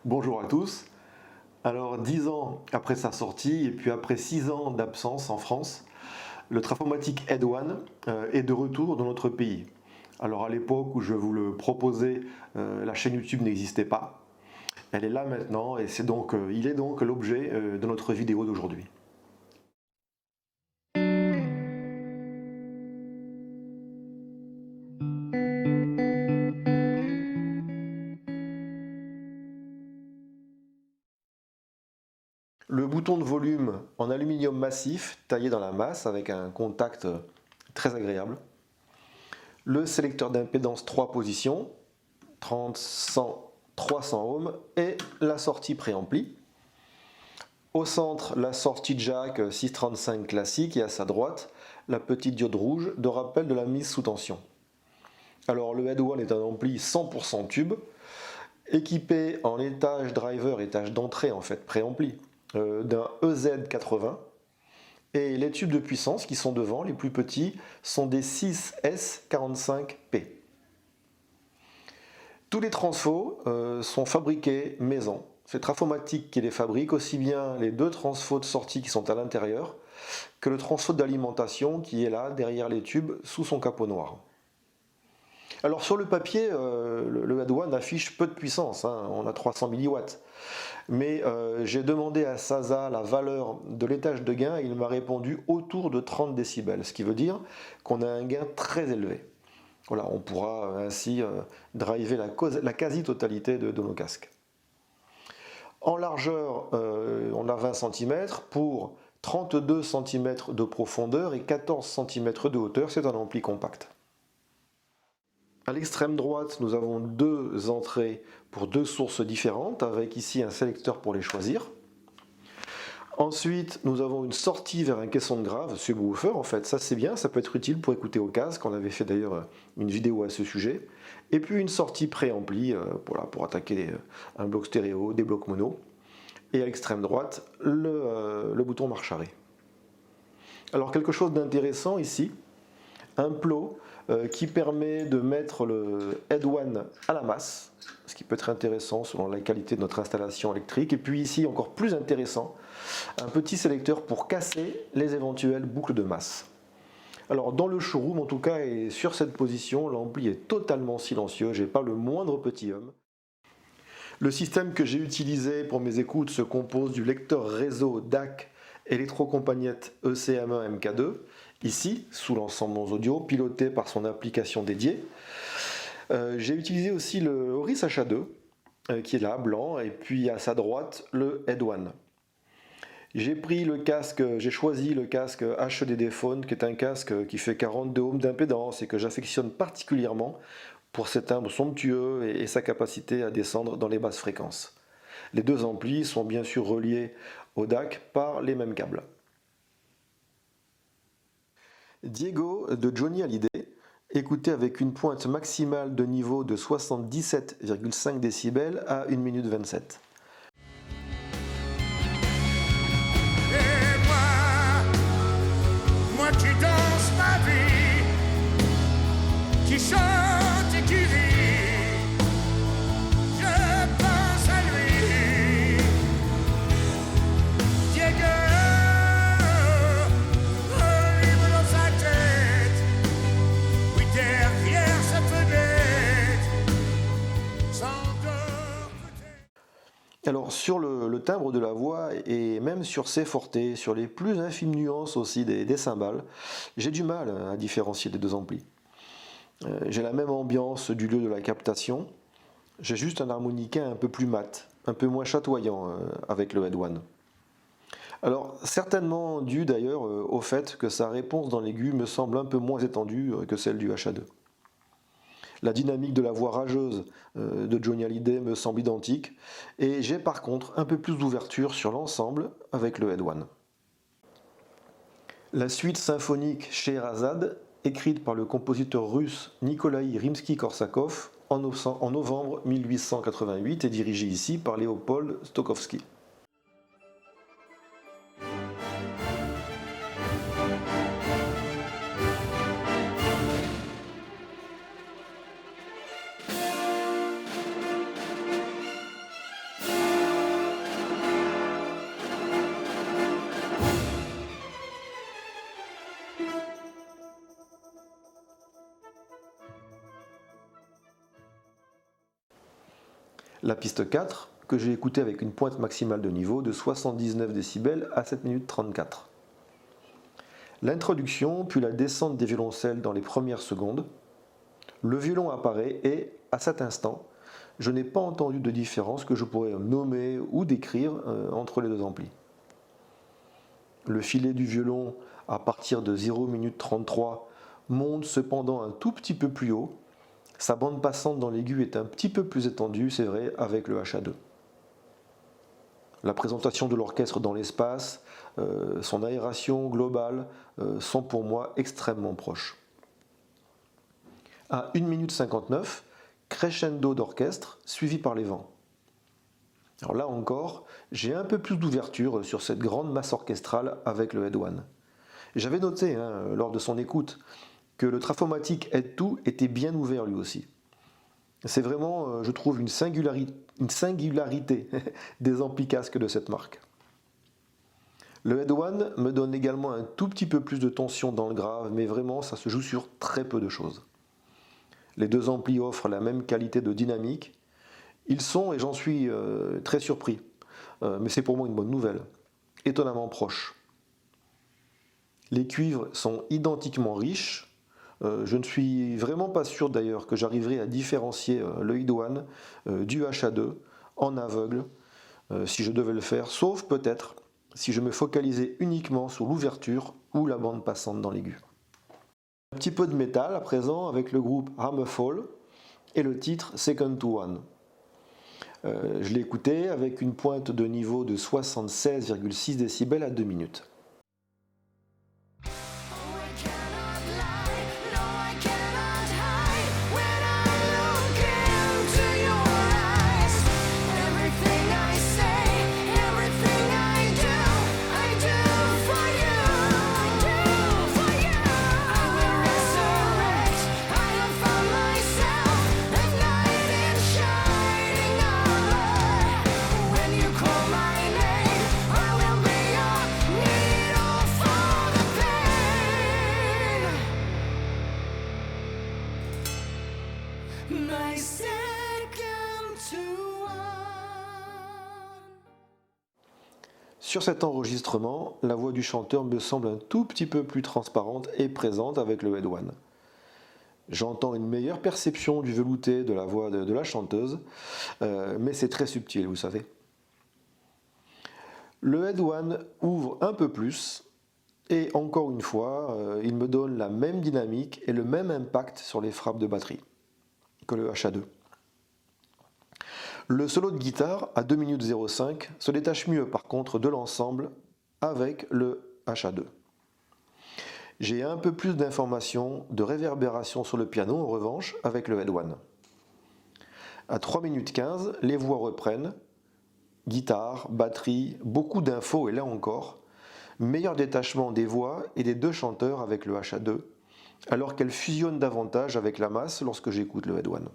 Bonjour à tous. Alors 10 ans après sa sortie et puis après 6 ans d'absence en France, le Trafomatic Edone est de retour dans notre pays. Alors à l'époque où je vous le proposais, la chaîne YouTube n'existait pas. Elle est là maintenant et il est donc l'objet de notre vidéo d'aujourd'hui. Le bouton de volume en aluminium massif taillé dans la masse avec un contact très agréable. Le sélecteur d'impédance 3 positions, 30, 100, 300 ohms et la sortie préampli. Au centre, la sortie jack 635 classique et à sa droite, la petite diode rouge de rappel de la mise sous tension. Alors le Edone est un ampli 100% tube, équipé en étage driver, étage d'entrée en fait, préampli, d'un EZ80. Et les tubes de puissance qui sont devant, les plus petits, sont des 6S45P. Tous les transfos sont fabriqués maison. C'est Trafomatic qui les fabrique, aussi bien les deux transfos de sortie qui sont à l'intérieur, que le transfo d'alimentation qui est là, derrière les tubes, sous son capot noir. Alors sur le papier, le Edone affiche peu de puissance, hein, on a 300 mW. Mais j'ai demandé à Sasa la valeur de l'étage de gain et il m'a répondu autour de 30 décibels, ce qui veut dire qu'on a un gain très élevé. Voilà, on pourra ainsi driver la quasi-totalité de nos casques. En largeur, on a 20 cm pour 32 cm de profondeur et 14 cm de hauteur, c'est un ampli compact. À l'extrême droite, nous avons deux entrées pour deux sources différentes, avec ici un sélecteur pour les choisir. Ensuite, nous avons une sortie vers un caisson de grave, subwoofer en fait, ça c'est bien, ça peut être utile pour écouter au casque, on avait fait d'ailleurs une vidéo à ce sujet. Et puis une sortie préampli pour attaquer un bloc stéréo, des blocs mono. Et à l'extrême droite, le bouton marche arrêt. Alors quelque chose d'intéressant ici, un plot qui permet de mettre le Edone à la masse, ce qui peut être intéressant selon la qualité de notre installation électrique. Et puis ici, encore plus intéressant, un petit sélecteur pour casser les éventuelles boucles de masse. Alors dans le showroom en tout cas et sur cette position, l'ampli est totalement silencieux, j'ai pas le moindre petit hum. Le système que j'ai utilisé pour mes écoutes se compose du lecteur réseau DAC Electrocompagnette ECM1 MK2, ici sous l'ensemble audio, piloté par son application dédiée. J'ai utilisé aussi le Oris HA2 qui est là, blanc, et puis à sa droite le Edone. J'ai choisi le casque HEDD Phone, qui est un casque qui fait 42 ohms d'impédance et que j'affectionne particulièrement pour ses timbres somptueux et sa capacité à descendre dans les basses fréquences. Les deux amplis sont bien sûr reliés au DAC par les mêmes câbles. Diego de Johnny Hallyday, écouté avec une pointe maximale de niveau de 77,5 décibels à 1 minute 27. Moi qui danse ma vie, qui chante et qui rit, je pense à lui. Diego, libre dans sa tête, oui derrière sa fenêtre, s'endort peut-être. Alors sur le timbre de la voix et même sur ses fortés, sur les plus infimes nuances aussi des cymbales, j'ai du mal à différencier les deux amplis. J'ai la même ambiance du lieu de la captation, j'ai juste un harmonica un peu plus mat, un peu moins chatoyant avec le Edone. Alors certainement dû d'ailleurs au fait que sa réponse dans l'aigu me semble un peu moins étendue que celle du HA2. La dynamique de la voix rageuse de Johnny Hallyday me semble identique et j'ai par contre un peu plus d'ouverture sur l'ensemble avec le Edone. La suite symphonique Scheherazade, écrite par le compositeur russe Nikolaï Rimsky-Korsakov en novembre 1888 et dirigée ici par Léopold Stokowski. La piste 4, que j'ai écoutée avec une pointe maximale de niveau de 79 décibels à 7 minutes 34. L'introduction, puis la descente des violoncelles dans les premières secondes. Le violon apparaît et, à cet instant, je n'ai pas entendu de différence que je pourrais nommer ou décrire entre les deux amplis. Le filet du violon, à partir de 0 minute 33, monte cependant un tout petit peu plus haut. Sa bande passante dans l'aigu est un petit peu plus étendue, c'est vrai, avec le HA2. La présentation de l'orchestre dans l'espace, son aération globale sont pour moi extrêmement proches. À 1 minute 59, crescendo d'orchestre suivi par les vents. Alors là encore, j'ai un peu plus d'ouverture sur cette grande masse orchestrale avec le Head One. J'avais noté lors de son écoute que le Trafomatic Head 2 était bien ouvert lui aussi. C'est vraiment, je trouve, une singularité des amplis casques de cette marque. Le Head One me donne également un tout petit peu plus de tension dans le grave, mais vraiment ça se joue sur très peu de choses. Les deux amplis offrent la même qualité de dynamique. Ils sont, et j'en suis très surpris, mais c'est pour moi une bonne nouvelle, étonnamment proches. Les cuivres sont identiquement riches. Je ne suis vraiment pas sûr d'ailleurs que j'arriverai à différencier le Head One du HA2 en aveugle, si je devais le faire, sauf peut-être si je me focalisais uniquement sur l'ouverture ou la bande passante dans l'aigu. Un petit peu de métal à présent avec le groupe Hammerfall et le titre Second to One. Je l'ai écouté avec une pointe de niveau de 76,6 décibels à 2 minutes. My second to one. Sur cet enregistrement, la voix du chanteur me semble un tout petit peu plus transparente et présente avec le Head One. J'entends une meilleure perception du velouté de la voix de la chanteuse, mais c'est très subtil, vous savez. Le Head One ouvre un peu plus, et encore une fois, il me donne la même dynamique et le même impact sur les frappes de batterie que le HA2. Le solo de guitare à 2 minutes 05 se détache mieux par contre de l'ensemble avec le HA2. J'ai un peu plus d'informations, de réverbération sur le piano en revanche avec le Head One. À 3 minutes 15, les voix reprennent, guitare, batterie, beaucoup d'infos et là encore, meilleur détachement des voix et des deux chanteurs avec le HA2, alors qu'elle fusionne davantage avec la masse lorsque j'écoute le Head One.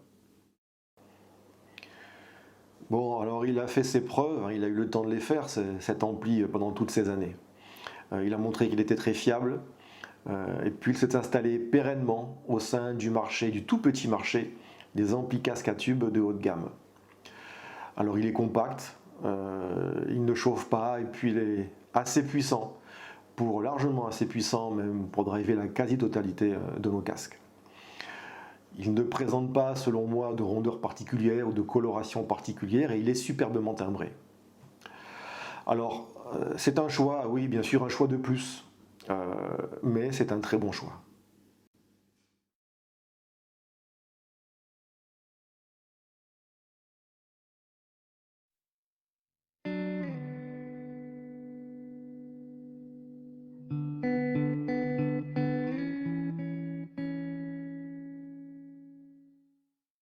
Bon, alors il a fait ses preuves, il a eu le temps de les faire, cet ampli, pendant toutes ces années. Il a montré qu'il était très fiable, et puis il s'est installé pérennement au sein du marché, du tout petit marché, des amplis casques à tube de haut de gamme. Alors il est compact, il ne chauffe pas, et puis il est assez puissant, largement assez puissant même pour driver la quasi-totalité de nos casques. Il ne présente pas, selon moi, de rondeur particulière ou de coloration particulière et il est superbement timbré. Alors, c'est un choix, oui, bien sûr, un choix de plus, mais c'est un très bon choix.